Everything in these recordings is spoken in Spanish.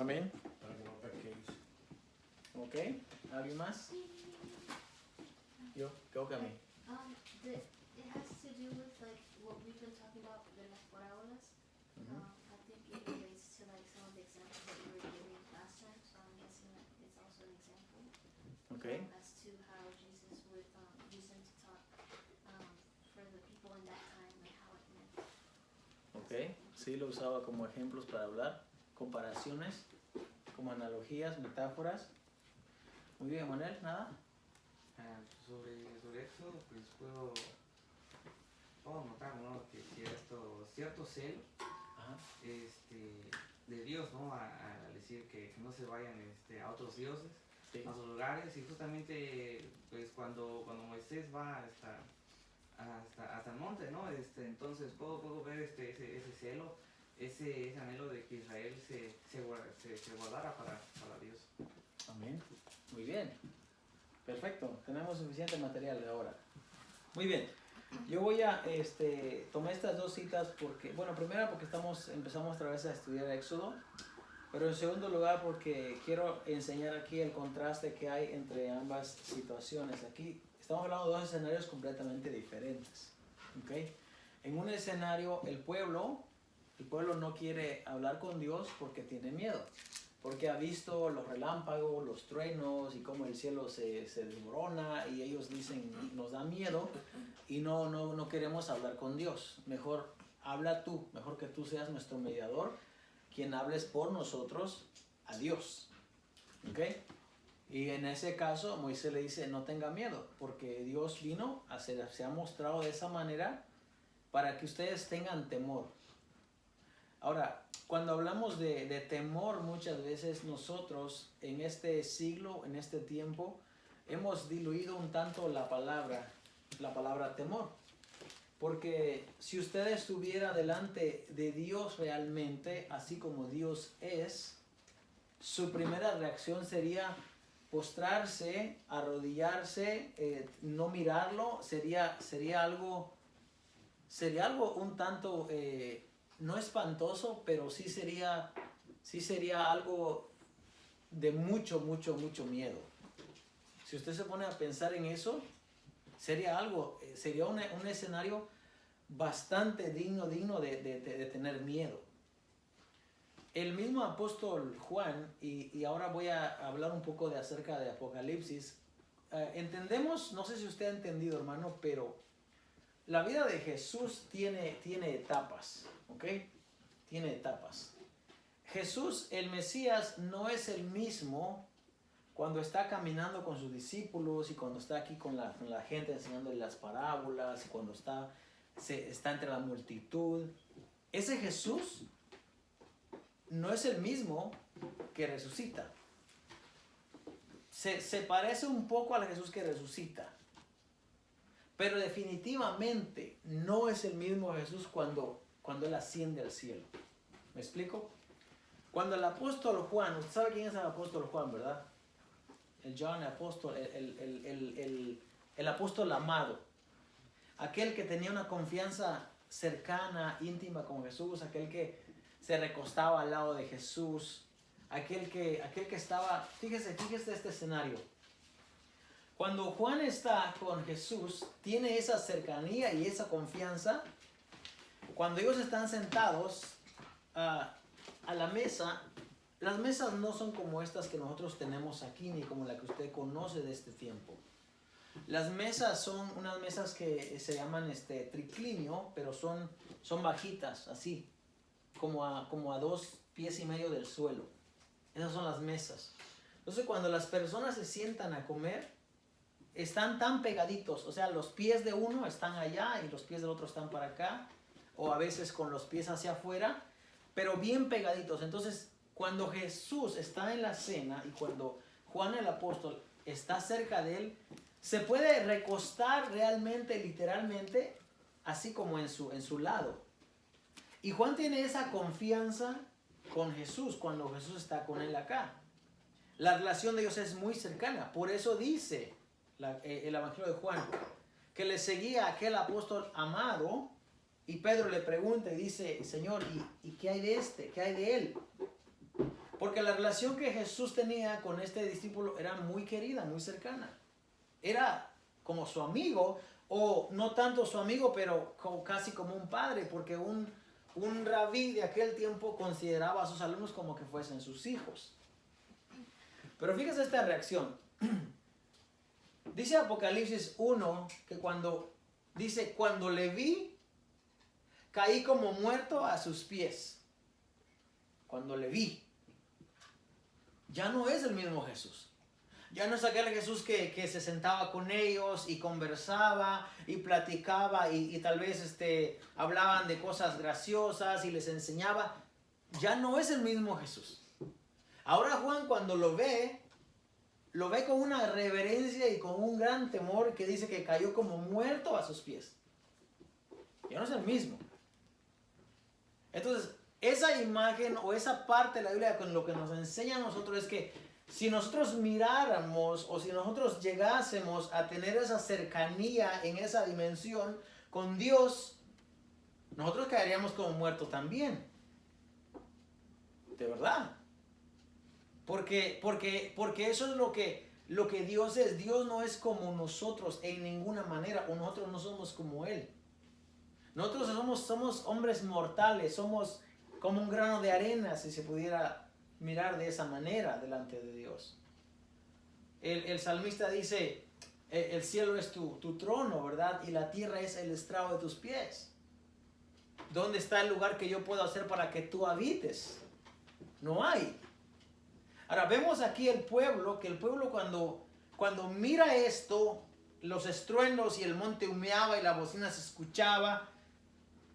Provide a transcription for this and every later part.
Amén. para que no pequéis. Ok. ¿Alguien más? Yo. Go, Cami. It has to do with like what we've been talking about the las parábolas. I think it relates to like some of the examples that we were giving last time, so I'm guessing that it's also an example Okay. as to how Jesus would use them to talk for the people in that time and how it meant. Ok. Sí, lo usaba como ejemplos para hablar. Comparaciones, como analogías, metáforas. Muy bien, Manuel, ¿nada? Sobre Éxodo, pues puedo notar, ¿no? Que cierto celo Ajá. de Dios, ¿no? Al decir que no se vayan a otros dioses, Sí. a otros lugares, y justamente pues cuando Moisés va hasta el monte, ¿no? Entonces puedo ver ese celo, ese anhelo de que Israel se guardara para Dios. Amén. Muy bien. Perfecto. Tenemos suficiente material ahora. Muy bien. Yo voy a tomé estas dos citas porque, bueno, primero porque empezamos otra vez a estudiar Éxodo, pero en segundo lugar porque quiero enseñar aquí el contraste que hay entre ambas situaciones. Aquí estamos hablando de dos escenarios completamente diferentes. ¿Okay? En un escenario el pueblo no quiere hablar con Dios porque tiene miedo. Porque ha visto los relámpagos, los truenos y cómo el cielo se desmorona y ellos dicen, nos da miedo y no queremos hablar con Dios. Mejor habla tú, mejor que tú seas nuestro mediador, quien hables por nosotros a Dios. ¿Ok? Y en ese caso Moisés le dice, no tenga miedo, porque Dios vino, se ha mostrado de esa manera para que ustedes tengan temor. Ahora, cuando hablamos de temor, muchas veces nosotros en este siglo, en este tiempo, hemos diluido un tanto la palabra temor. Porque si usted estuviera delante de Dios realmente, así como Dios es, su primera reacción sería postrarse, arrodillarse, no mirarlo, sería algo un tanto... no espantoso, pero sí sería algo de mucho miedo. Si usted se pone a pensar en eso, sería un escenario bastante digno de tener miedo. El mismo apóstol Juan, y ahora voy a hablar un poco acerca de Apocalipsis, entendemos, no sé si usted ha entendido, hermano, pero la vida de Jesús tiene etapas, ¿ok? Tiene etapas. Jesús, el Mesías, no es el mismo cuando está caminando con sus discípulos y cuando está aquí con la gente enseñándole las parábolas y cuando está entre la multitud. Ese Jesús no es el mismo que resucita. Se parece un poco al Jesús que resucita. Pero definitivamente no es el mismo Jesús cuando Él asciende al cielo. ¿Me explico? Cuando el apóstol Juan, usted sabe quién es el apóstol Juan, ¿verdad? El John, el apóstol, el apóstol amado. Aquel que tenía una confianza cercana, íntima con Jesús, aquel que se recostaba al lado de Jesús, aquel que estaba, fíjese este escenario. Cuando Juan está con Jesús, tiene esa cercanía y esa confianza. Cuando ellos están sentados a la mesa, las mesas no son como estas que nosotros tenemos aquí, ni como la que usted conoce de este tiempo. Las mesas son unas mesas que se llaman triclinio, pero son bajitas, así, como a 2 pies y medio del suelo. Esas son las mesas. Entonces, cuando las personas se sientan a comer, están tan pegaditos, o sea, los pies de uno están allá y los pies del otro están para acá, o a veces con los pies hacia afuera, pero bien pegaditos. Entonces, cuando Jesús está en la cena y cuando Juan el apóstol está cerca de él, se puede recostar realmente, literalmente, así como en su lado. Y Juan tiene esa confianza con Jesús cuando Jesús está con él acá. La relación de ellos es muy cercana, por eso dice el Evangelio de Juan, que le seguía aquel apóstol amado, y Pedro le pregunta y dice, Señor, ¿y qué hay de este? ¿Qué hay de él? Porque la relación que Jesús tenía con este discípulo era muy querida, muy cercana. Era como su amigo, o no tanto su amigo, pero casi como un padre, porque un rabí de aquel tiempo consideraba a sus alumnos como que fuesen sus hijos. Pero fíjese esta reacción. Dice Apocalipsis 1 que cuando le vi, caí como muerto a sus pies. Cuando le vi. Ya no es el mismo Jesús. Ya no es aquel Jesús que se sentaba con ellos y conversaba y platicaba y tal vez hablaban de cosas graciosas y les enseñaba. Ya no es el mismo Jesús. Ahora Juan cuando lo ve con una reverencia y con un gran temor que dice que cayó como muerto a sus pies. Ya no es el mismo. Entonces, esa imagen o esa parte de la Biblia con lo que nos enseña a nosotros es que si nosotros miráramos o si nosotros llegásemos a tener esa cercanía en esa dimensión con Dios, nosotros caeríamos como muertos también. De verdad. Porque eso es lo que Dios es. Dios no es como nosotros en ninguna manera, o nosotros no somos como Él. Nosotros somos hombres mortales, somos como un grano de arena, si se pudiera mirar de esa manera delante de Dios. El salmista dice, el cielo es tu trono, ¿verdad? Y la tierra es el estrado de tus pies. ¿Dónde está el lugar que yo puedo hacer para que tú habites? No hay. Ahora vemos aquí que el pueblo cuando mira esto, los estruendos y el monte humeaba y la bocina se escuchaba,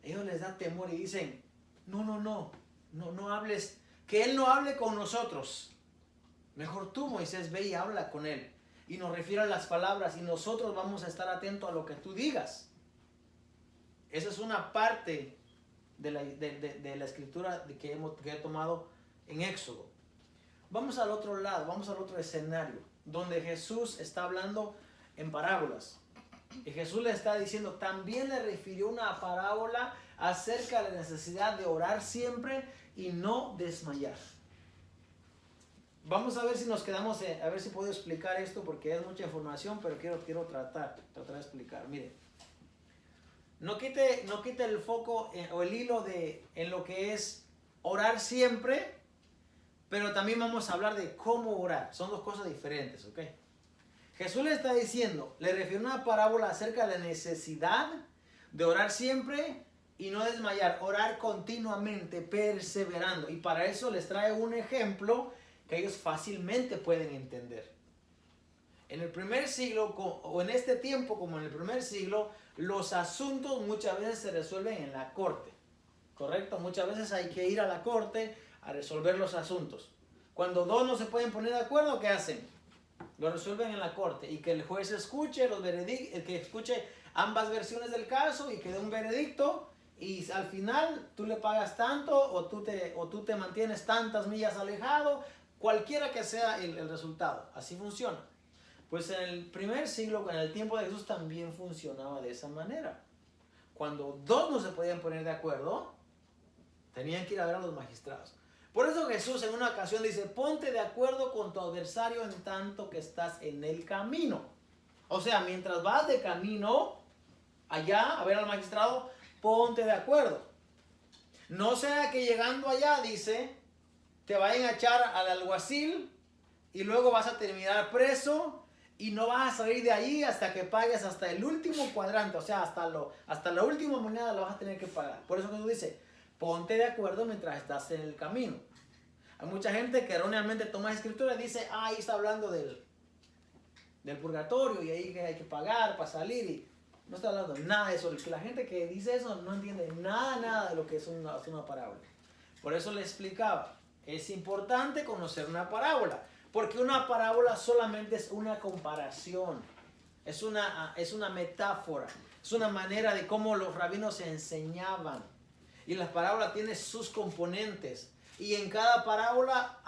ellos les da temor y dicen, no hables, que Él no hable con nosotros. Mejor tú, Moisés, ve y habla con Él. Y nos refiere a las palabras y nosotros vamos a estar atentos a lo que tú digas. Esa es una parte de la escritura que he tomado en Éxodo. Vamos al otro lado, vamos al otro escenario, donde Jesús está hablando en parábolas. Y Jesús le está diciendo, también le refirió una parábola acerca de la necesidad de orar siempre y no desmayar. Vamos a ver si nos quedamos, a ver si puedo explicar esto porque es mucha información, pero quiero tratar de explicar. Mire, no quite el foco o el hilo en lo que es orar siempre, pero también vamos a hablar de cómo orar. Son dos cosas diferentes, ¿ok? Jesús le está diciendo, le refiere una parábola acerca de la necesidad de orar siempre y no desmayar, orar continuamente, perseverando. Y para eso les trae un ejemplo que ellos fácilmente pueden entender. En el primer siglo, o en este tiempo como en el primer siglo, los asuntos muchas veces se resuelven en la corte, ¿correcto? Muchas veces hay que ir a la corte a resolver los asuntos. Cuando dos no se pueden poner de acuerdo, ¿qué hacen? Lo resuelven en la corte y que el juez escuche que escuche ambas versiones del caso y que dé un veredicto y al final tú le pagas tanto o tú te mantienes tantas millas alejado, cualquiera que sea el resultado. Así funciona. Pues en el primer siglo, en el tiempo de Jesús, también funcionaba de esa manera. Cuando dos no se podían poner de acuerdo, tenían que ir a ver a los magistrados. Por eso Jesús en una ocasión dice, ponte de acuerdo con tu adversario en tanto que estás en el camino. O sea, mientras vas de camino allá a ver al magistrado, ponte de acuerdo. No sea que llegando allá, dice, te vayan a echar al alguacil y luego vas a terminar preso y no vas a salir de ahí hasta que pagues hasta el último cuadrante. O sea, hasta la última moneda la vas a tener que pagar. Por eso Jesús dice, ponte de acuerdo mientras estás en el camino. Hay mucha gente que erróneamente toma escritura y dice, ahí está hablando del purgatorio y ahí que hay que pagar para salir. Y no está hablando nada de eso. La gente que dice eso no entiende nada de lo que es una parábola. Por eso le explicaba, es importante conocer una parábola. Porque una parábola solamente es una comparación. Es una metáfora. Es una manera de cómo los rabinos se enseñaban. Y la parábola tiene sus componentes. Y en cada parábola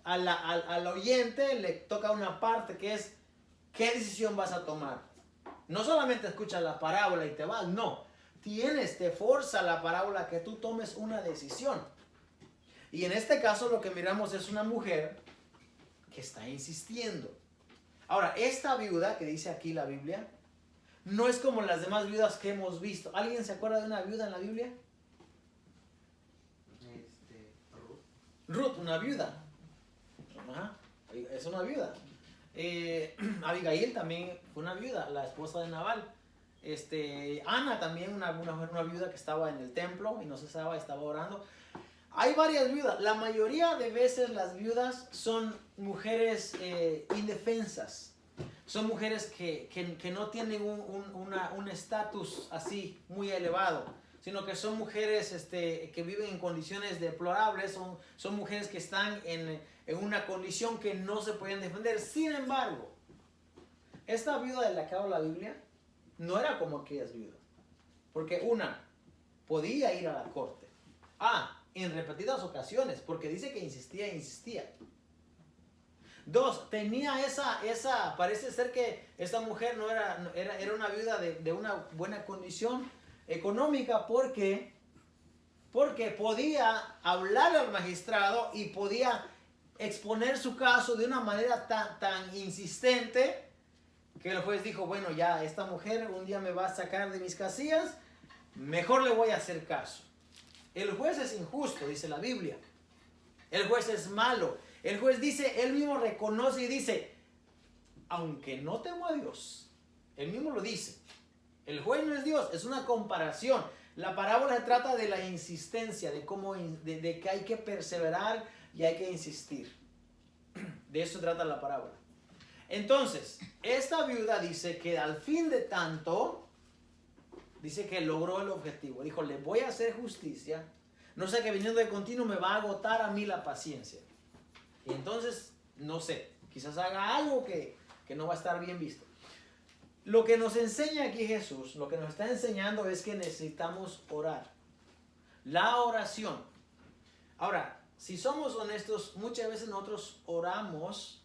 al oyente le toca una parte que es qué decisión vas a tomar. No solamente escuchas la parábola y te vas, no. Te forza la parábola que tú tomes una decisión. Y en este caso lo que miramos es una mujer que está insistiendo. Ahora, esta viuda que dice aquí la Biblia, no es como las demás viudas que hemos visto. ¿Alguien se acuerda de una viuda en la Biblia? Ruth. Ruth, una viuda. Ajá, es una viuda. Abigail también fue una viuda, la esposa de Nabal. Ana también, una viuda que estaba en el templo y no cesaba, estaba orando. Hay varias viudas. La mayoría de veces las viudas son mujeres indefensas. Son mujeres que no tienen un estatus así muy elevado, sino que son mujeres que viven en condiciones deplorables, son mujeres que están en una condición que no se pueden defender. Sin embargo, esta viuda de la que habla la Biblia no era como aquellas viudas, porque una, podía ir a la corte. En repetidas ocasiones, porque dice que insistía e insistía. Dos, tenía parece ser que esta mujer era una viuda de una buena condición económica, porque podía hablar al magistrado y podía exponer su caso de una manera tan insistente que el juez dijo, bueno, ya esta mujer un día me va a sacar de mis casillas, mejor le voy a hacer caso. El juez es injusto, dice la Biblia. El juez es malo. El juez dice, él mismo reconoce y dice, aunque no temo a Dios, él mismo lo dice. El juez no es Dios, es una comparación. La parábola trata de la insistencia, de que hay que perseverar y hay que insistir. De eso trata la parábola. Entonces, esta viuda dice que al fin de tanto, dice que logró el objetivo. Dijo, le voy a hacer justicia. No sé, que viniendo de continuo me va a agotar a mí la paciencia. Y entonces, no sé, quizás haga algo que no va a estar bien visto. Lo que nos enseña aquí Jesús, lo que nos está enseñando es que necesitamos orar. La oración. Ahora, si somos honestos, muchas veces nosotros oramos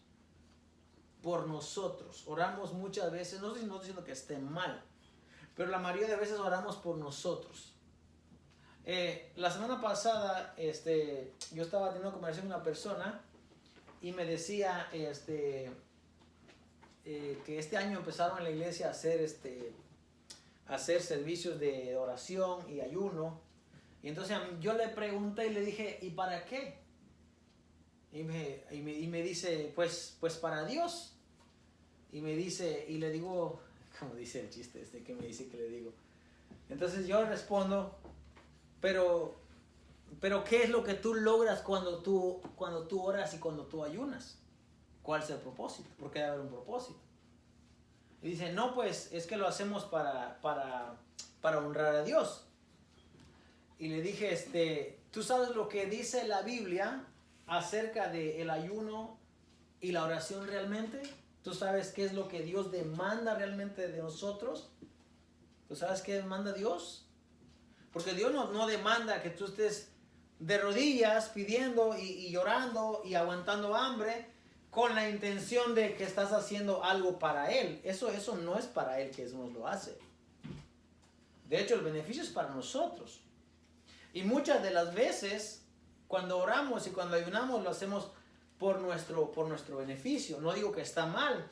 por nosotros. Oramos muchas veces, no estoy diciendo que esté mal, pero la mayoría de veces oramos por nosotros. La semana pasada yo estaba teniendo una conversación con una persona y me decía que este año empezaron en la iglesia a hacer servicios de oración y ayuno. Y entonces yo le pregunté y le dije, ¿y para qué? Y me dice, pues para Dios. Y me dice, y le digo, como dice el chiste que me dice que le digo. Entonces yo respondo, pero ¿qué es lo que tú logras cuando tú oras y cuando tú ayunas? ¿Cuál es el propósito? Porque debe haber un propósito. Y dice, no, pues es que lo hacemos para honrar a Dios. Y le dije, ¿tú sabes lo que dice la Biblia acerca del ayuno y la oración realmente? ¿Tú sabes qué es lo que Dios demanda realmente de nosotros? ¿Tú sabes qué demanda Dios? Porque Dios no demanda que tú estés de rodillas pidiendo y llorando y aguantando hambre con la intención de que estás haciendo algo para Él. Eso no es para Él que Dios nos lo hace. De hecho, el beneficio es para nosotros. Y muchas de las veces, cuando oramos y cuando ayunamos, lo hacemos por nuestro beneficio. No digo que está mal,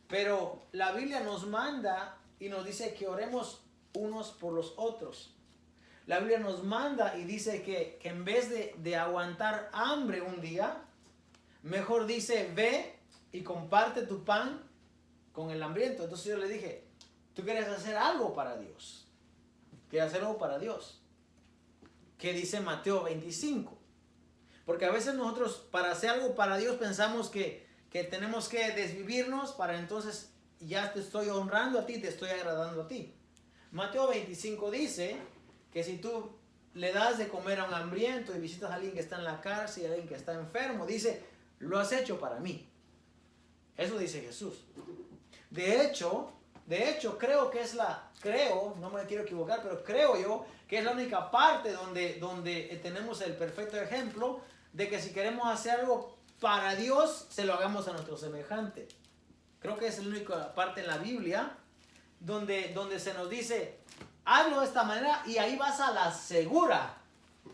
pero la Biblia nos manda y nos dice que oremos unos por los otros. La Biblia nos manda y dice que en vez de aguantar hambre un día, mejor dice, ve y comparte tu pan con el hambriento. Entonces yo le dije, tú quieres hacer algo para Dios. ¿Quieres hacer algo para Dios? ¿Qué dice Mateo 25? Porque a veces nosotros para hacer algo para Dios pensamos que tenemos que desvivirnos para entonces ya te estoy honrando a ti, te estoy agradando a ti. Mateo 25 dice que si tú le das de comer a un hambriento y visitas a alguien que está en la cárcel, a alguien que está enfermo, dice, lo has hecho para mí. Eso dice Jesús. De hecho, creo que no me quiero equivocar, pero creo yo que es la única parte donde tenemos el perfecto ejemplo de que si queremos hacer algo para Dios, se lo hagamos a nuestro semejante. Creo que es la única parte en la Biblia donde se nos dice, hazlo de esta manera y ahí vas a la segura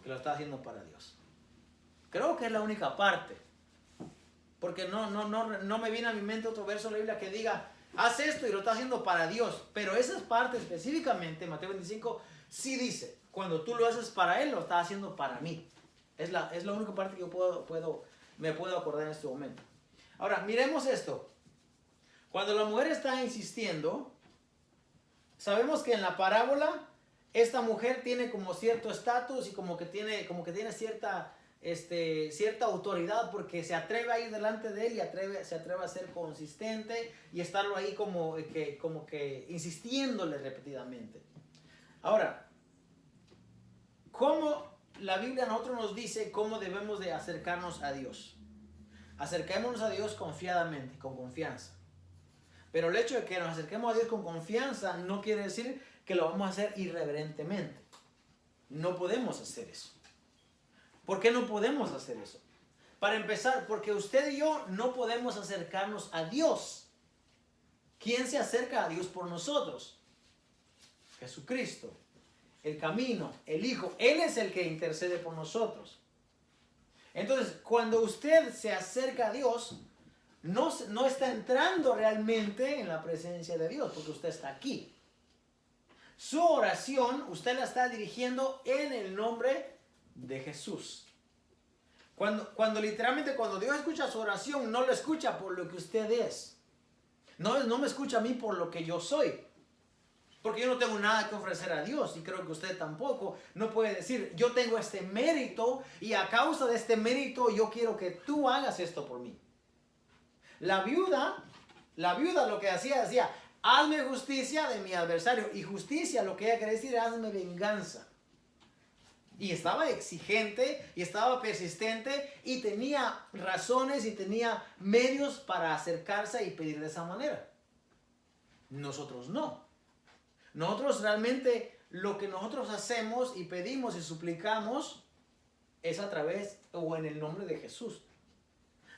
que lo estás haciendo para Dios. Creo que es la única parte. Porque no me viene a mi mente otro verso de la Biblia que diga, haz esto y lo está haciendo para Dios. Pero esa parte específicamente, Mateo 25, sí dice, cuando tú lo haces para Él, lo está haciendo para mí. Es la única parte que yo me puedo acordar en este momento. Ahora, miremos esto. Cuando la mujer está insistiendo, sabemos que en la parábola, esta mujer tiene como cierto estatus y como que tiene cierta autoridad porque se atreve a ir delante de él y se atreve a ser consistente y estarlo ahí como que insistiéndole repetidamente. Ahora, ¿cómo la Biblia a nosotros nos dice cómo debemos de acercarnos a Dios? Acerquémonos a Dios confiadamente, con confianza. Pero el hecho de que nos acerquemos a Dios con confianza no quiere decir que lo vamos a hacer irreverentemente. No podemos hacer eso. ¿Por qué no podemos hacer eso? Para empezar, porque usted y yo no podemos acercarnos a Dios. ¿Quién se acerca a Dios por nosotros? Jesucristo, el camino, el Hijo. Él es el que intercede por nosotros. Entonces, cuando usted se acerca a Dios, no está entrando realmente en la presencia de Dios, porque usted está aquí. Su oración, usted la está dirigiendo en el nombre de Jesús. Cuando literalmente, cuando Dios escucha su oración, no lo escucha por lo que usted es. No me escucha a mí por lo que yo soy. Porque yo no tengo nada que ofrecer a Dios y creo que usted tampoco. No puede decir, yo tengo este mérito y a causa de este mérito yo quiero que tú hagas esto por mí. La viuda lo que decía, hazme justicia de mi adversario. Y justicia lo que ella quería decir, hazme venganza. Y estaba exigente y estaba persistente y tenía razones y tenía medios para acercarse y pedir de esa manera. Nosotros no. Nosotros realmente lo que nosotros hacemos y pedimos y suplicamos es a través o en el nombre de Jesús.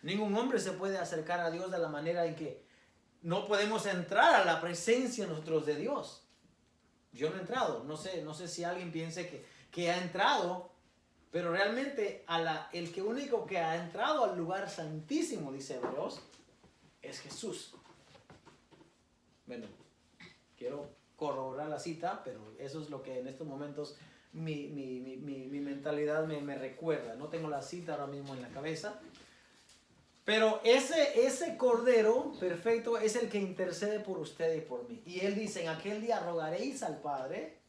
Ningún hombre se puede acercar a Dios de la manera en que no podemos entrar a la presencia nosotros de Dios. Yo no he entrado, no sé si alguien piense que ha entrado, pero realmente el único que ha entrado al lugar santísimo, dice Hebreos, es Jesús. Bueno, quiero corroborar la cita, pero eso es lo que en estos momentos mi mentalidad me recuerda. No tengo la cita ahora mismo en la cabeza. Pero ese Cordero perfecto es el que intercede por usted y por mí. Y Él dice, en aquel día rogaréis al Padre.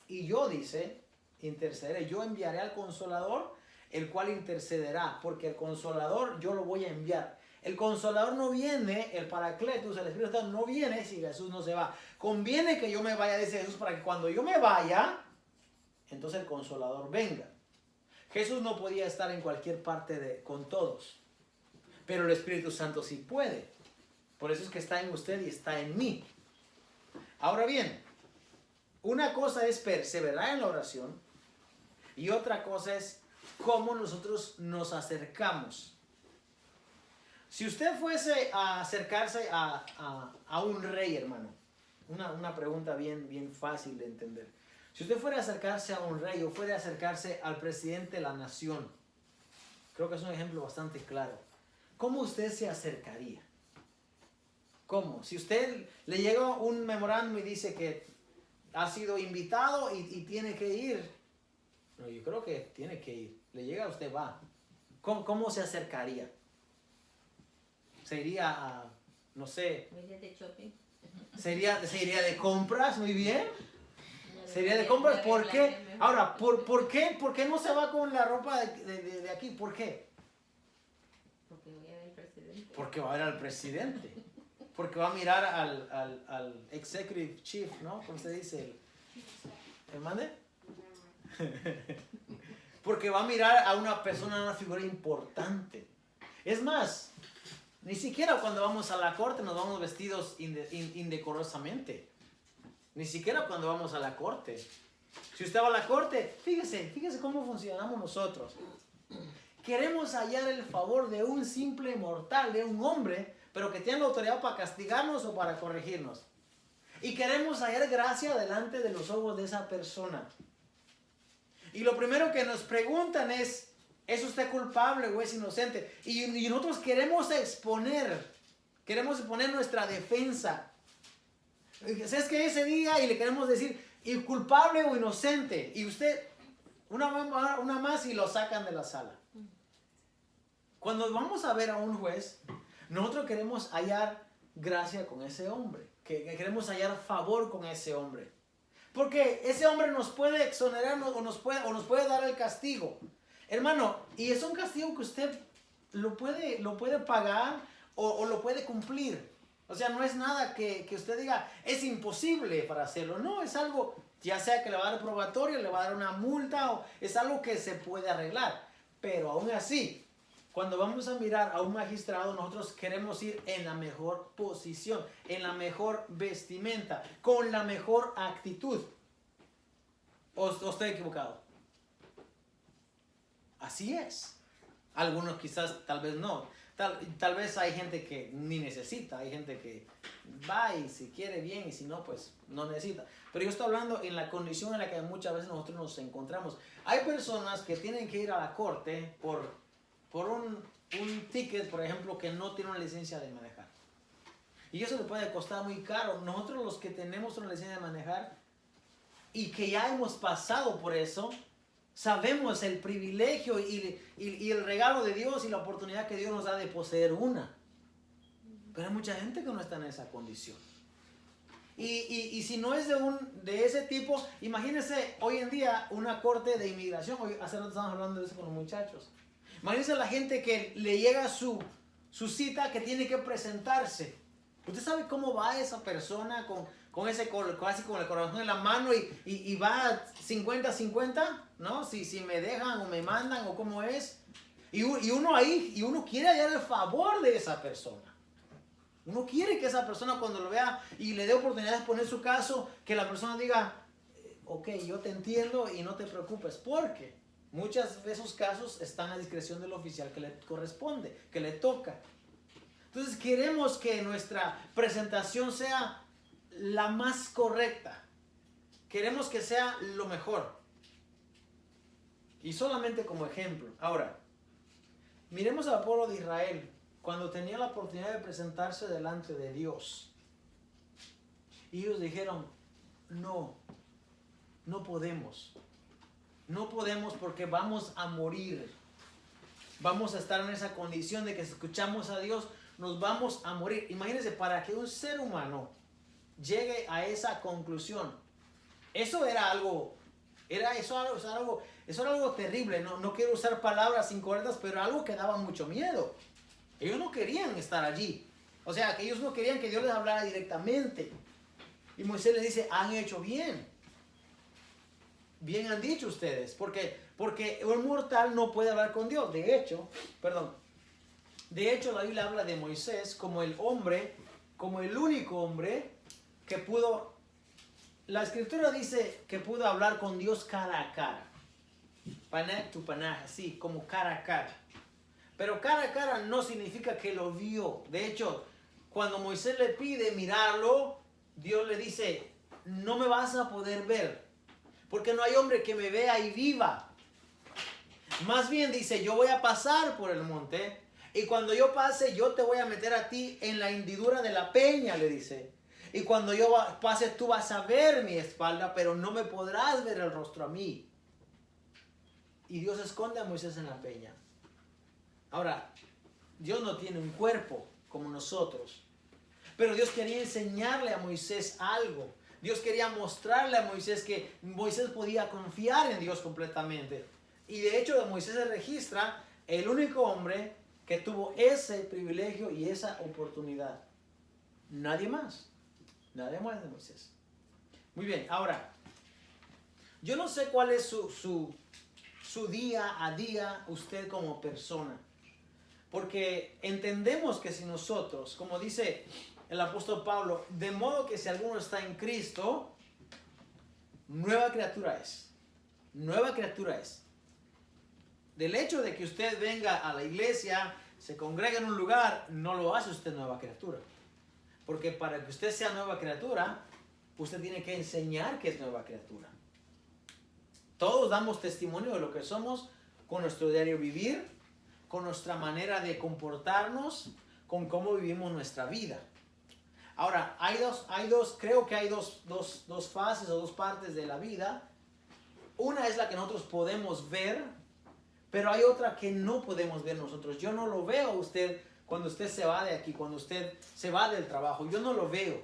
Y yo, dice, intercederé. Yo enviaré al Consolador, el cual intercederá. Porque el Consolador yo lo voy a enviar. El Consolador no viene, el Paracletus, el Espíritu Santo no viene si Jesús no se va. Conviene que yo me vaya, dice Jesús, para que cuando yo me vaya, entonces el Consolador venga. Jesús no podía estar en cualquier parte con todos. Pero el Espíritu Santo sí puede. Por eso es que está en usted y está en mí. Ahora bien, una cosa es perseverar en la oración y otra cosa es cómo nosotros nos acercamos. Si usted fuese a acercarse a un rey, hermano, una pregunta bien fácil de entender. Si usted fuera a acercarse a un rey o fuera a acercarse al presidente de la nación, creo que es un ejemplo bastante claro. ¿Cómo usted se acercaría? ¿Cómo? Si usted le llega un memorándum y dice que ha sido invitado y tiene que ir. No, yo creo que tiene que ir. Le llega, usted va. ¿Cómo se acercaría? ¿Se iría a, no sé? ¿Me iría de shopping? ¿Se iría de compras? Muy bien. ¿Se iría de compras? ¿Por qué? Ahora, ¿por qué no se va con la ropa de aquí? ¿Por qué? Porque voy a ver al presidente. Porque va a ver al presidente. Porque va a mirar al executive chief, ¿no? ¿Cómo se dice? ¿El mande? Porque va a mirar a una persona, a una figura importante. Es más, ni siquiera cuando vamos a la corte nos vamos vestidos indecorosamente. Ni siquiera cuando vamos a la corte. Si usted va a la corte, fíjese cómo funcionamos nosotros. Queremos hallar el favor de un simple mortal, de un hombre, pero que tiene la autoridad para castigarnos o para corregirnos. Y queremos hallar gracia delante de los ojos de esa persona. Y lo primero que nos preguntan es, ¿Es usted culpable o es inocente? Y nosotros queremos exponer nuestra defensa. ¿Sabes qué? Ese día y le queremos decir, ¿y culpable o inocente? Y usted, una más y lo sacan de la sala. Cuando vamos a ver a un juez, nosotros queremos hallar gracia con ese hombre. Que queremos hallar favor con ese hombre. Porque ese hombre nos puede exonerar o nos puede dar el castigo. Hermano, y es un castigo que usted lo puede pagar o lo puede cumplir. O sea, no es nada que usted diga, es imposible para hacerlo. No, es algo, ya sea que le va a dar probatorio, le va a dar una multa, o es algo que se puede arreglar. Pero aún así, cuando vamos a mirar a un magistrado, nosotros queremos ir en la mejor posición, en la mejor vestimenta, con la mejor actitud. ¿O estoy equivocado? Así es. Algunos quizás, tal vez no. Tal vez hay gente que ni necesita, hay gente que va y si quiere bien y si no, pues no necesita. Pero yo estoy hablando en la condición en la que muchas veces nosotros nos encontramos. Hay personas que tienen que ir a la corte por un ticket, por ejemplo, que no tiene una licencia de manejar. Y eso le puede costar muy caro. Nosotros los que tenemos una licencia de manejar y que ya hemos pasado por eso, sabemos el privilegio y el regalo de Dios y la oportunidad que Dios nos da de poseer una. Pero hay mucha gente que no está en esa condición. Y si no es de ese tipo, imagínense hoy en día una corte de inmigración. Hace rato estábamos hablando de eso con los muchachos. Imagínense la gente que le llega su cita, que tiene que presentarse. ¿Usted sabe cómo va esa persona casi con el corazón en la mano y va 50-50? ¿No? Si me dejan o me mandan o cómo es. Y uno quiere hallar el favor de esa persona. Uno quiere que esa persona cuando lo vea y le dé oportunidad de exponer su caso, que la persona diga, ok, yo te entiendo y no te preocupes, porque muchos de esos casos están a discreción del oficial que le corresponde, que le toca. Entonces queremos que nuestra presentación sea la más correcta. Queremos que sea lo mejor. Y solamente como ejemplo. Ahora, miremos al pueblo de Israel cuando tenía la oportunidad de presentarse delante de Dios. Y ellos dijeron, no podemos. No podemos porque vamos a morir. Vamos a estar en esa condición de que si escuchamos a Dios, nos vamos a morir. Imagínense, para que un ser humano llegue a esa conclusión, eso era algo terrible. No quiero usar palabras incorrectas, pero algo que daba mucho miedo. Ellos no querían estar allí. O sea, que ellos no querían que Dios les hablara directamente. Y Moisés les dice, han hecho bien. Bien han dicho ustedes, porque un mortal no puede hablar con Dios. De hecho, la Biblia habla de Moisés como el único hombre que pudo, la escritura dice que pudo hablar con Dios cara a cara. Panaj tu panaj, así, como cara a cara. Pero cara a cara no significa que lo vio. De hecho, cuando Moisés le pide mirarlo, Dios le dice, no me vas a poder ver, porque no hay hombre que me vea y viva. Más bien dice, yo voy a pasar por el monte y cuando yo pase, yo te voy a meter a ti en la hendidura de la peña, le dice. Y cuando yo pase, tú vas a ver mi espalda, pero no me podrás ver el rostro a mí. Y Dios esconde a Moisés en la peña. Ahora, Dios no tiene un cuerpo como nosotros, pero Dios quería enseñarle a Moisés algo. Dios quería mostrarle a Moisés que Moisés podía confiar en Dios completamente. Y de hecho, de Moisés se registra el único hombre que tuvo ese privilegio y esa oportunidad. Nadie más. Nadie más de Moisés. Muy bien, ahora, yo no sé cuál es su día a día usted como persona. Porque entendemos que si nosotros, como dice el apóstol Pablo, de modo que si alguno está en Cristo, nueva criatura es. Nueva criatura es. Del hecho de que usted venga a la iglesia, se congregue en un lugar, no lo hace usted nueva criatura. Porque para que usted sea nueva criatura, usted tiene que enseñar que es nueva criatura. Todos damos testimonio de lo que somos con nuestro diario vivir, con nuestra manera de comportarnos, con cómo vivimos nuestra vida. Ahora, creo que hay dos fases o dos partes de la vida. Una es la que nosotros podemos ver, pero hay otra que no podemos ver nosotros. Yo no lo veo a usted cuando usted se va de aquí, cuando usted se va del trabajo. Yo no lo veo.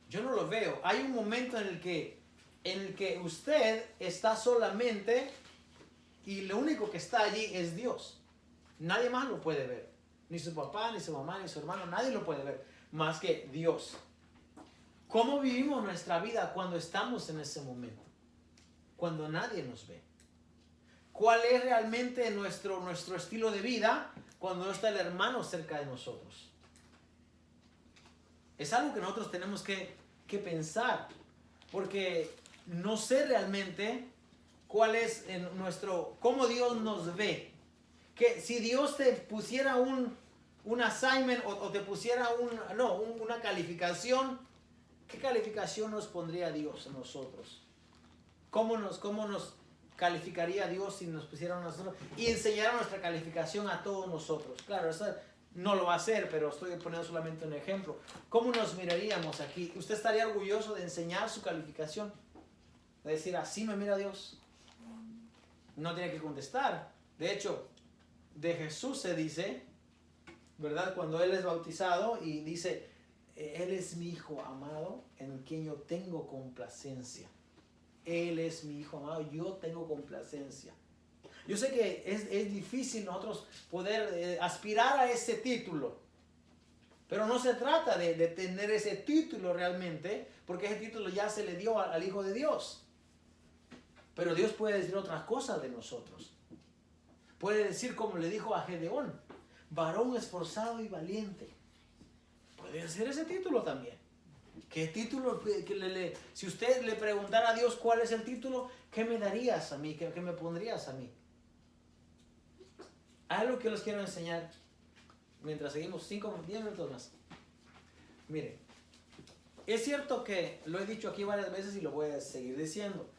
Yo no lo veo. Hay un momento en el que usted está solamente y lo único que está allí es Dios. Nadie más lo puede ver. Ni su papá, ni su mamá, ni su hermano. Nadie lo puede ver más que Dios. ¿Cómo vivimos nuestra vida cuando estamos en ese momento? Cuando nadie nos ve. ¿Cuál es realmente nuestro estilo de vida cuando no está el hermano cerca de nosotros? Es algo que nosotros tenemos que pensar, porque no sé realmente cuál es cómo Dios nos ve. Que si Dios te pusiera un assignment o te pusiera una calificación, ¿qué calificación nos pondría Dios a nosotros? ¿Cómo nos calificaría Dios si nos pusiera a nosotros y enseñara nuestra calificación a todos nosotros? Claro, eso no lo va a hacer, pero estoy poniendo solamente un ejemplo. ¿Cómo nos miraríamos aquí? ¿Usted estaría orgulloso de enseñar su calificación? De decir, así me mira Dios. No tiene que contestar. De hecho, de Jesús se dice, ¿verdad? Cuando Él es bautizado y dice, Él es mi Hijo amado en quien yo tengo complacencia. Él es mi Hijo amado, yo tengo complacencia. Yo sé que es difícil nosotros poder aspirar a ese título, pero no se trata de tener ese título realmente, porque ese título ya se le dio al Hijo de Dios. Pero Dios puede decir otras cosas de nosotros. Puede decir como le dijo a Gedeón, varón esforzado y valiente. Puede ser ese título también. ¿Qué título? Si usted le preguntara a Dios cuál es el título, ¿qué me darías a mí? ¿Qué me pondrías a mí? Algo que les quiero enseñar mientras seguimos 10 minutos más. Mire, es cierto que lo he dicho aquí varias veces y lo voy a seguir diciendo.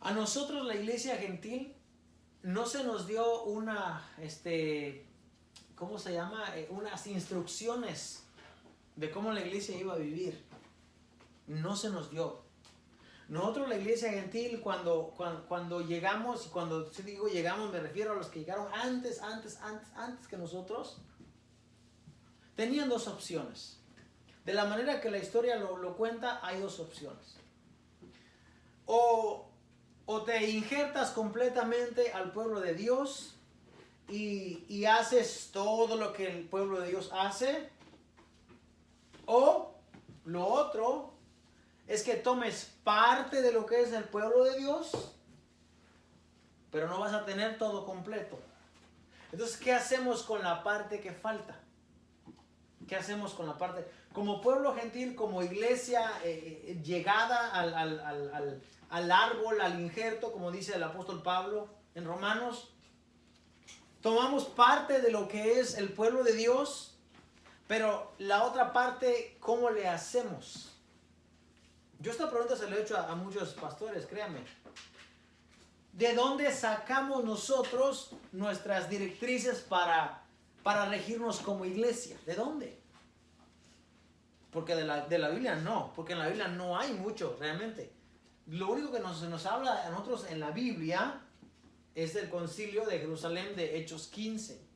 A nosotros la iglesia gentil no se nos dio ¿cómo se llama? Unas instrucciones de cómo la iglesia iba a vivir. No se nos dio. Nosotros la iglesia gentil cuando llegamos, y cuando digo llegamos me refiero a los que llegaron antes que nosotros, tenían dos opciones. De la manera que la historia lo cuenta, hay dos opciones. O te injertas completamente al pueblo de Dios y haces todo lo que el pueblo de Dios hace, o lo otro es que tomes parte de lo que es el pueblo de Dios, pero no vas a tener todo completo. Entonces, ¿qué hacemos con la parte que falta? ¿Qué hacemos con la parte? Como pueblo gentil, como iglesia llegada al árbol, al injerto, como dice el apóstol Pablo en Romanos, tomamos parte de lo que es el pueblo de Dios, pero la otra parte, ¿cómo le hacemos? Yo esta pregunta se la he hecho a muchos pastores, créanme. ¿De dónde sacamos nosotros nuestras directrices para regirnos como iglesia? ¿De dónde? Porque de la Biblia no, porque en la Biblia no hay mucho realmente. Lo único que nos habla a nosotros en la Biblia es el concilio de Jerusalén de Hechos 15.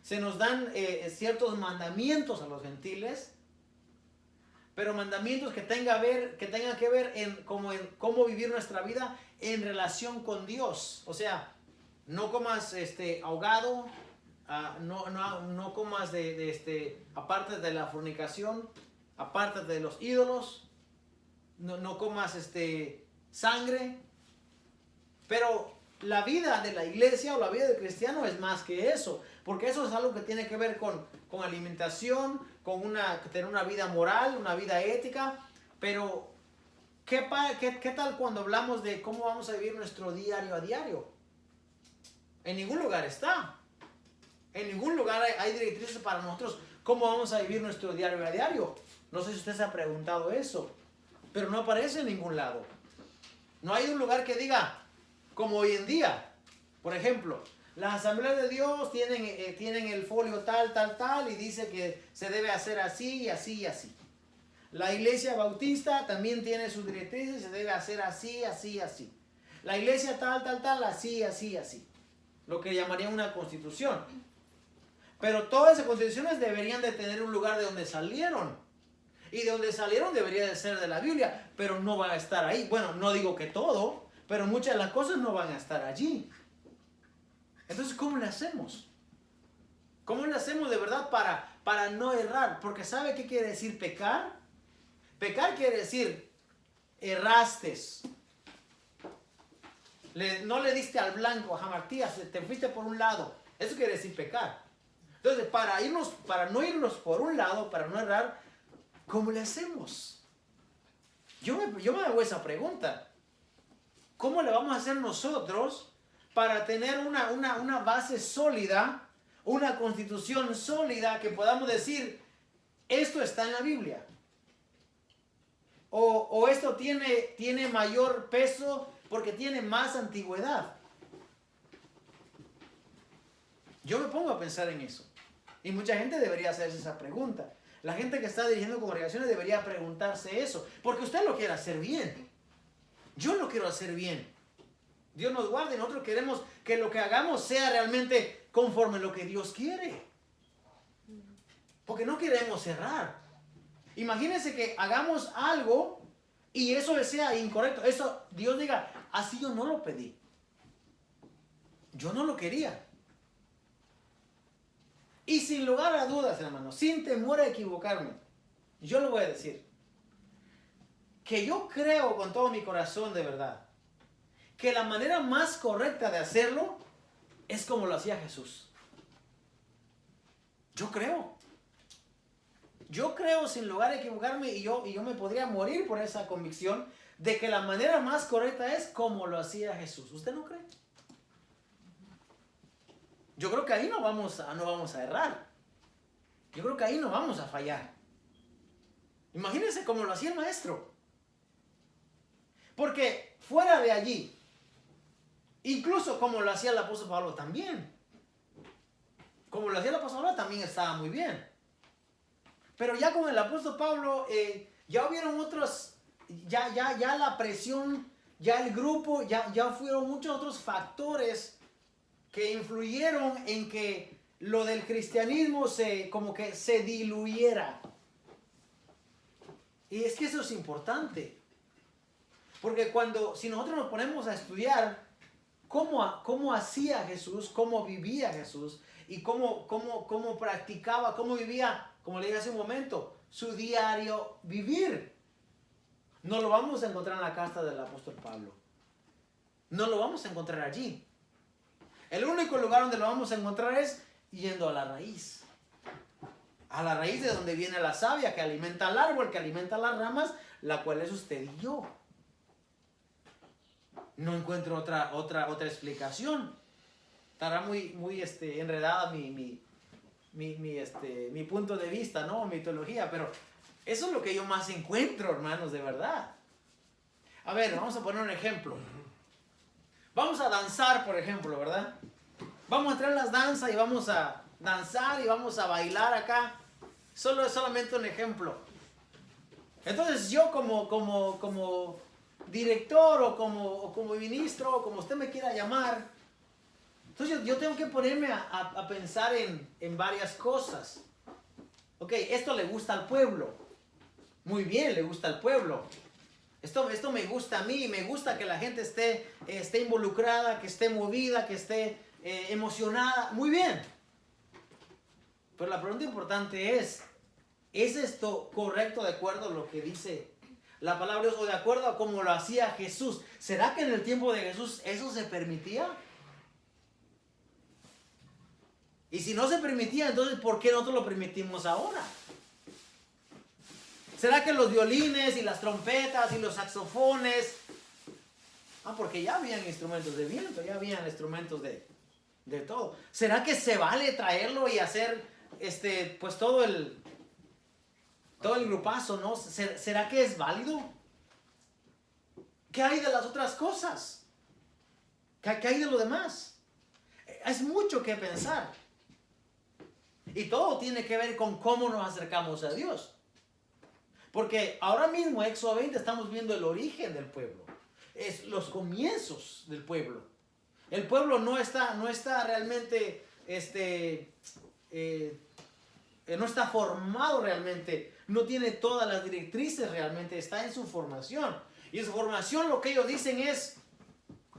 Se nos dan ciertos mandamientos a los gentiles, pero mandamientos que tengan que ver en cómo vivir nuestra vida en relación con Dios. O sea, no comas ahogado, no comas aparte de la fornicación, aparte de los ídolos, no comas sangre. Pero la vida de la iglesia o la vida del cristiano es más que eso, porque eso es algo que tiene que ver con alimentación, con tener una vida moral, una vida ética. Pero ¿qué tal cuando hablamos de cómo vamos a vivir nuestro diario a diario? En ningún lugar está. En ningún lugar hay directrices para nosotros cómo vamos a vivir nuestro diario a diario. No sé si usted se ha preguntado eso, pero no aparece en ningún lado. No hay un lugar que diga, Como hoy en día. Por ejemplo, las asambleas de Dios tienen el folio tal, y dice que se debe hacer así, así y así. La iglesia bautista también tiene sus directrices, se debe hacer así, así, así. La iglesia tal, así, así, así. Lo que llamarían una constitución. Pero todas esas constituciones deberían de tener un lugar de donde salieron. Y de donde salieron debería de ser de la Biblia, pero no van a estar ahí. Bueno, no digo que todo, pero muchas de las cosas no van a estar allí. Entonces, ¿cómo le hacemos? ¿Cómo le hacemos de verdad para no errar? Porque ¿sabe qué quiere decir pecar? Pecar quiere decir erraste. No le diste al blanco, a Martías, te fuiste por un lado. Eso quiere decir pecar. Entonces, para no irnos por un lado, para no errar, ¿cómo le hacemos? Yo me hago esa pregunta. ¿Cómo le vamos a hacer nosotros para tener una base sólida, una constitución sólida que podamos decir, esto está en la Biblia? O esto tiene mayor peso porque tiene más antigüedad. Yo me pongo a pensar en eso. Y mucha gente debería hacerse esa pregunta. La gente que está dirigiendo congregaciones debería preguntarse eso. Porque usted lo quiere hacer bien. Yo lo quiero hacer bien. Dios nos guarde. Nosotros queremos que lo que hagamos sea realmente conforme a lo que Dios quiere. Porque no queremos errar. Imagínense que hagamos algo y eso sea incorrecto. Eso Dios diga, así yo no lo pedí. Yo no lo quería. Y sin lugar a dudas, hermano, sin temor a equivocarme, yo le voy a decir que yo creo con todo mi corazón de verdad que la manera más correcta de hacerlo es como lo hacía Jesús. Yo creo sin lugar a equivocarme y yo me podría morir por esa convicción de que la manera más correcta es como lo hacía Jesús. ¿Usted no cree? Yo creo que ahí no vamos a errar. Yo creo que ahí no vamos a fallar. Imagínense cómo lo hacía el maestro. Porque fuera de allí, incluso como lo hacía el apóstol Pablo también. Como lo hacía el apóstol Pablo también estaba muy bien. Pero ya con el apóstol Pablo, ya hubieron otros, ya la presión, ya el grupo, ya fueron muchos otros factores que influyeron en que lo del cristianismo como que se diluyera. Y es que eso es importante. Porque si nosotros nos ponemos a estudiar cómo hacía Jesús, cómo vivía Jesús, y cómo practicaba, cómo vivía, como le dije hace un momento, su diario vivir, no lo vamos a encontrar en la carta del apóstol Pablo. No lo vamos a encontrar allí. El único lugar donde lo vamos a encontrar es yendo a la raíz. A la raíz de donde viene la savia que alimenta al árbol, que alimenta las ramas, la cual es usted y yo. No encuentro otra explicación. Estará muy enredada mi punto de vista, ¿no? Mi teología, pero eso es lo que yo más encuentro, hermanos, de verdad. A ver, vamos a poner un ejemplo. Vamos a danzar, por ejemplo, ¿verdad? Vamos a traer las danzas y vamos a danzar y vamos a bailar acá. Es solamente un ejemplo. Entonces yo como director o como ministro o como usted me quiera llamar, entonces yo tengo que ponerme a pensar en varias cosas. Ok, esto le gusta al pueblo. Muy bien, le gusta al pueblo. Esto me gusta a mí, me gusta que la gente esté involucrada, que esté movida, que esté emocionada. Muy bien. Pero la pregunta importante ¿es esto correcto de acuerdo a lo que dice la palabra de Dios o de acuerdo a cómo lo hacía Jesús? ¿Será que en el tiempo de Jesús eso se permitía? Y si no se permitía, entonces ¿por qué nosotros lo permitimos ahora? ¿Será que los violines y las trompetas y los saxofones? Porque ya habían instrumentos de viento, ya habían instrumentos de todo. ¿Será que se vale traerlo y hacer pues todo el grupazo, ¿no? ¿Será que es válido? ¿Qué hay de las otras cosas? ¿Qué hay de lo demás? Es mucho que pensar. Y todo tiene que ver con cómo nos acercamos a Dios. Porque ahora mismo, Éxodo 20, estamos viendo el origen del pueblo. Es los comienzos del pueblo. El pueblo no está realmente, no está formado realmente. No tiene todas las directrices realmente. Está en su formación. Y en su formación lo que ellos dicen es,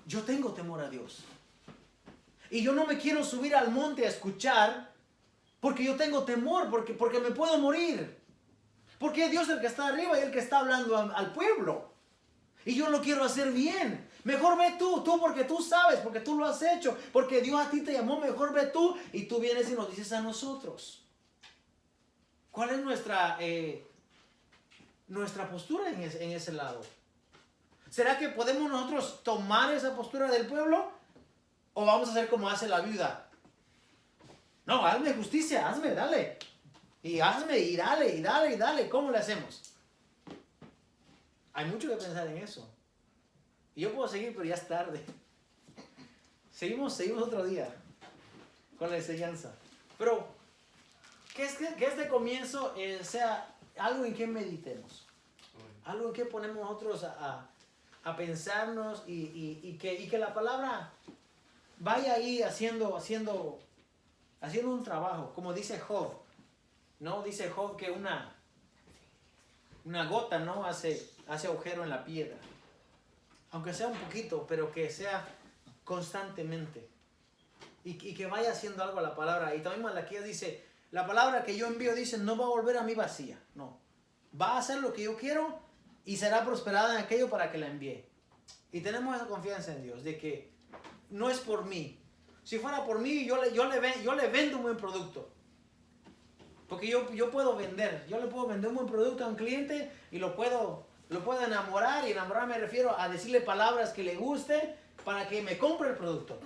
yo tengo temor a Dios. Y yo no me quiero subir al monte a escuchar porque yo tengo temor, porque me puedo morir. Porque Dios es el que está arriba y el que está hablando al pueblo. Y yo lo quiero hacer bien. Mejor ve tú porque tú sabes, porque tú lo has hecho, porque Dios a ti te llamó, mejor ve tú y tú vienes y nos dices a nosotros. ¿Cuál es nuestra postura en ese lado? ¿Será que podemos nosotros tomar esa postura del pueblo? ¿O vamos a hacer como hace la viuda? No, hazme justicia, hazme, dale. Y hazme, y dale, y dale, y dale. ¿Cómo le hacemos? Hay mucho que pensar en eso. Y yo puedo seguir, pero ya es tarde. Seguimos otro día con la enseñanza. Pero que este comienzo sea algo en que meditemos. Algo en que ponemos nosotros a pensarnos y que la palabra vaya ahí haciendo un trabajo. Como dice Job. ¿No? Dice Job que una gota no hace agujero en la piedra. Aunque sea un poquito, pero que sea constantemente. Y que vaya haciendo algo a la palabra. Y también Malaquías dice, la palabra que yo envío, dice, no va a volver a mí vacía. No. Va a hacer lo que yo quiero y será prosperada en aquello para que la envíe. Y tenemos esa confianza en Dios, de que no es por mí. Si fuera por mí, yo le vendo un buen producto. Porque yo puedo vender. Yo le puedo vender un buen producto a un cliente y lo puedo enamorar. Y enamorar me refiero a decirle palabras que le guste para que me compre el producto.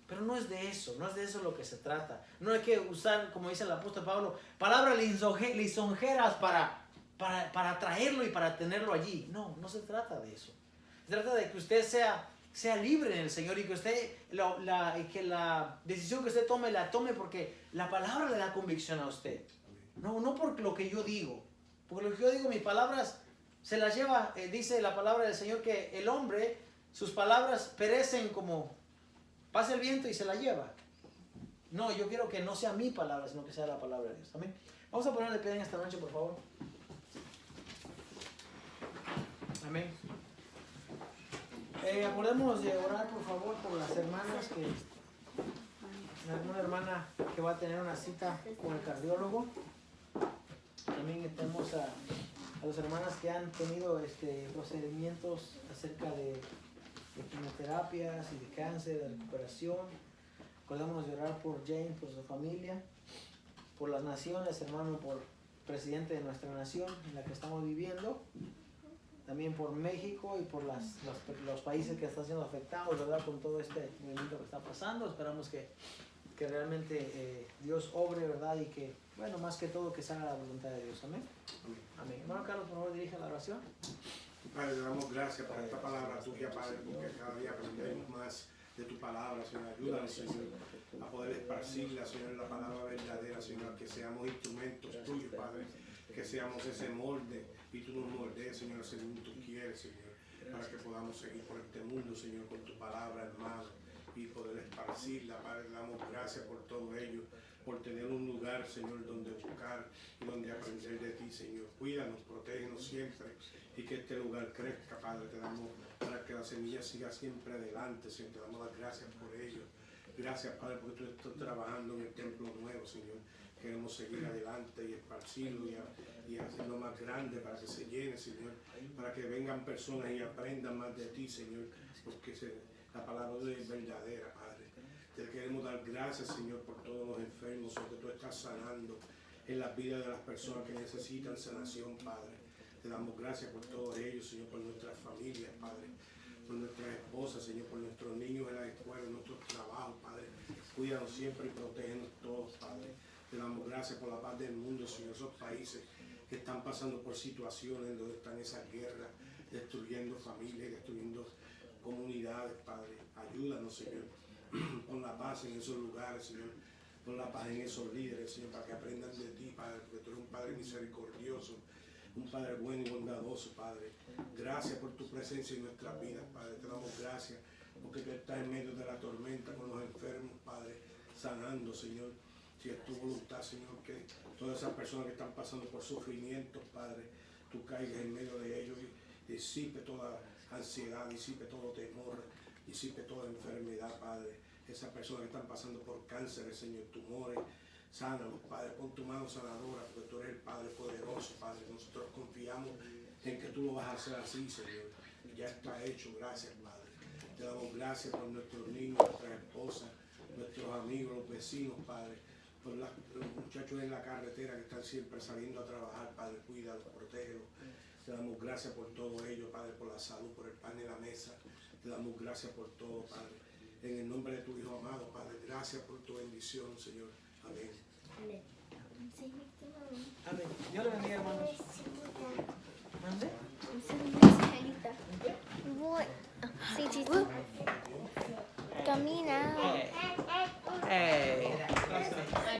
Pero no es de eso lo que se trata. No hay que usar, como dice el apóstol Pablo, palabras lisonjeras para atraerlo y para tenerlo allí. No se trata de eso. Se trata de que usted sea libre en el Señor y que usted que la decisión que usted tome la tome porque la palabra le da convicción a usted. No por lo que yo digo. Porque lo que yo digo, mis palabras se las lleva, dice la palabra del Señor que el hombre, sus palabras perecen como pasa el viento y se la lleva. No, yo quiero que no sea mi palabra, sino que sea la palabra de Dios. Amén. Vamos a ponerle pie en esta noche, por favor. Amén. Acordémonos de orar, por favor, por las hermanas una hermana que va a tener una cita con el cardiólogo. También tenemos a las hermanas que han tenido procedimientos acerca de quimioterapias y de cáncer, de recuperación. Acordémonos de orar por Jane, por su familia, por las naciones, hermano, por el presidente de nuestra nación en la que estamos viviendo. También por México y por los países que están siendo afectados, ¿verdad? Con todo este movimiento que está pasando. Esperamos que realmente Dios obre, ¿verdad? Y que, bueno, más que todo, que se haga la voluntad de Dios. Amén. Amén. Hermano Carlos, por favor, dirige la oración. Padre, le damos gracias por esta palabra tuya, Padre, porque cada día aprendemos más de tu palabra, Señor. Ayúdanos, Señor, a poder esparcirla, Señor, la palabra verdadera, Señor, que seamos instrumentos tuyos, Padre, que seamos ese molde y tú nos moldees, Señor, según tú quieres, Señor, para que podamos seguir por este mundo, Señor, con tu palabra, hermano, y poder esparcirla, Padre. Le damos gracias por todo ello, por tener un lugar, Señor, donde buscar y donde aprender de ti, Señor. Cuídanos, protégenos siempre y que este lugar crezca, Padre. Te damos para que la semilla siga siempre adelante, Señor. Te damos las gracias por ello. Gracias, Padre, porque tú estás trabajando en el templo nuevo, Señor. Queremos seguir adelante y esparcirlo y hacerlo más grande para que se llene, Señor. Para que vengan personas y aprendan más de ti, Señor. Porque la palabra es verdadera, Padre. Te queremos dar gracias, Señor, por todos los enfermos, porque tú estás sanando en las vidas de las personas que necesitan sanación, Padre. Te damos gracias por todos ellos, Señor, por nuestras familias, Padre, por nuestras esposas, Señor, por nuestros niños en la escuela, en nuestros trabajos, Padre. Cuídanos siempre y protégenos todos, Padre. Te damos gracias por la paz del mundo, Señor, esos países que están pasando por situaciones donde están esas guerras, destruyendo familias, destruyendo comunidades, Padre. Ayúdanos, Señor. Pon la paz en esos lugares, Señor. Pon la paz en esos líderes, Señor, para que aprendan de ti, Padre, porque tú eres un Padre misericordioso, un Padre bueno y bondadoso, Padre. Gracias por tu presencia en nuestras vidas, Padre. Te damos gracias porque tú estás en medio de la tormenta con los enfermos, Padre, sanando, Señor. Si es tu voluntad, Señor, que todas esas personas que están pasando por sufrimientos, Padre, tú caigas en medio de ellos y disipe toda ansiedad, disipe todo temor, disipe toda enfermedad, Padre. Esas personas que están pasando por cánceres, Señor, tumores, sánalos, Padre. Pon tu mano sanadora, porque tú eres el Padre poderoso, Padre. Nosotros confiamos en que tú lo vas a hacer así, Señor. Ya está hecho, gracias, Padre. Te damos gracias por nuestros niños, nuestras esposas, nuestros amigos, los vecinos, Padre. Por los muchachos en la carretera que están siempre saliendo a trabajar, Padre. Cuídalos, protégelos. Te damos gracias por todo ello, Padre, por la salud, por el pan en la mesa. Te damos gracias por todo, Padre. En el nombre de tu Hijo amado, Padre, gracias por tu bendición, Señor. Amén.